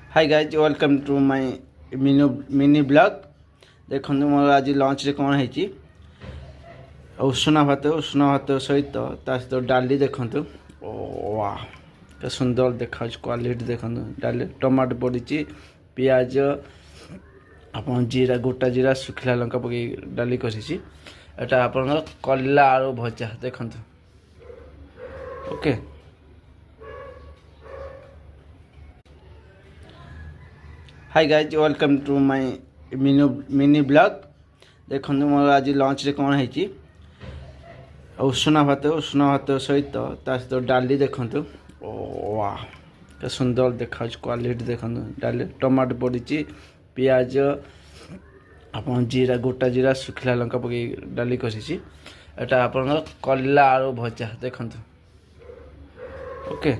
Hi guys welcome to my mini blog. देखो मोर आज लंच रे कौन है उषुना भात सहित सहित डाली देखु। वाह के सुंदर देखा क्वालिटी देखो डाली टमाटो पड़ी पियाज आप जीरा गोटा जीरा सुखला लंका पकई डाली करी एटा आप कला आलू भजा देखु। Okay hi guys welcome to my mini blog. देखो मोर आज लंच रे कौन है उषुना भात सहित सहित डाली देखु। वाह के सुंदर देखा क्वालिटी देखो डाली टमाटो पड़ी पियाज आप जीरा गोटा जीरा सुखला लंका पकई डाली करी एटा आप कला आलू भजा देखु। ओके।